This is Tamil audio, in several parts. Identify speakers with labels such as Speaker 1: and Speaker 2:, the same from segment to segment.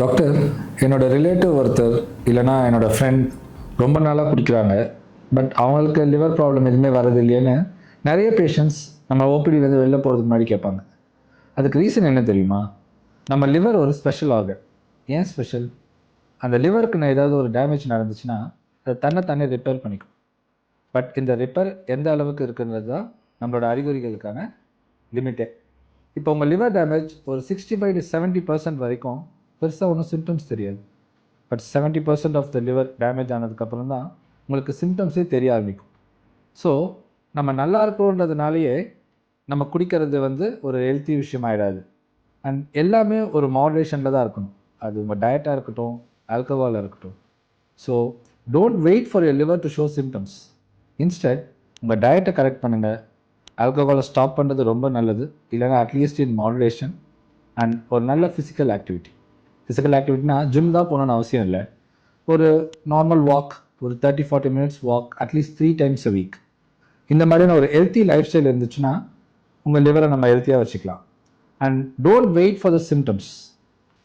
Speaker 1: டாக்டர், என்னோட ரிலேட்டிவ் ஒருத்தர் இல்லைனா என்னோட ஃப்ரெண்ட் ரொம்ப நாளாக குடிக்கிறாங்க. பட் அவங்களுக்கு லிவர் ப்ராப்ளம் எதுவுமே வரது இல்லையேன்னு நிறைய பேஷண்ட்ஸ் நம்ம ஓபிடிலேருந்து வெளில போகிறதுக்கு முன்னாடி கேட்பாங்க. அதுக்கு ரீசன் என்ன தெரியுமா? நம்ம லிவர் ஒரு ஸ்பெஷல் ஆர்கன். ஏன் ஸ்பெஷல்? அந்த லிவருக்கு ஏதாவது ஒரு டேமேஜ் நடந்துச்சுன்னா அதை தன்னை ரிப்பேர் பண்ணிக்கும். பட் இந்த ரிப்பேர் எந்த அளவுக்கு இருக்குன்றது தான் நம்மளோட அறிகுறிகளுக்கான லிமிட்டே. இப்போ உங்கள் லிவர் டேமேஜ் ஒரு 65-70% வரைக்கும் பெருசாக ஒன்றும் சிம்டம்ஸ் தெரியாது. But 70% of the liver damage ஆனதுக்கப்புறம் தான் உங்களுக்கு சிம்டம்ஸே தெரிய ஆரம்பிக்கும். ஸோ நம்ம நல்லா இருக்கோன்றதுனாலேயே நம்ம குடிக்கிறது ஒரு ஹெல்த்தி விஷயம் ஆகிடாது. அண்ட் எல்லாமே ஒரு மாடரேஷனில் தான் இருக்கணும். அது உங்கள் டயட்டாக இருக்கட்டும், ஆல்கஹாலாக இருக்கட்டும். So don't wait for your liver to show symptoms. Instead உங்கள் டயட்டை கரெக்ட் பண்ணுங்கள். ஆல்கஹாலை ஸ்டாப் பண்ணுறது ரொம்ப நல்லது. இல்லைனா அட்லீஸ்ட் இன் மாடரேஷன். அண்ட் ஒரு நல்ல ஃபிசிக்கல் ஆக்டிவிட்டி. ஃபிசிக்கல் ஆக்டிவிட்டினா ஜிம் தான் போகணுன்னு அவசியம் இல்லை. ஒரு நார்மல் வாக், ஒரு 30-40 minutes walk at least 3 times a week. இந்த மாதிரியான ஒரு ஹெல்த்தி லைஃப் ஸ்டைல் இருந்துச்சுன்னா உங்கள் லிவரை நம்ம ஹெல்த்தியாக வச்சுக்கலாம். And don't wait for the symptoms.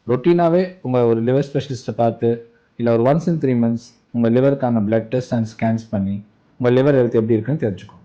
Speaker 1: ரொட்டீனாகவே உங்கள் ஒரு லிவர் ஸ்பெஷலிஸ்ட்டை பார்த்து இல்லை ஒரு once in 3 months உங்கள் லிவருக்கான பிளட் டெஸ்ட் அண்ட் ஸ்கேன்ஸ் பண்ணி உங்கள் லிவர் ஹெல்த் எப்படி இருக்குன்னு தெரிஞ்சுக்கணும்.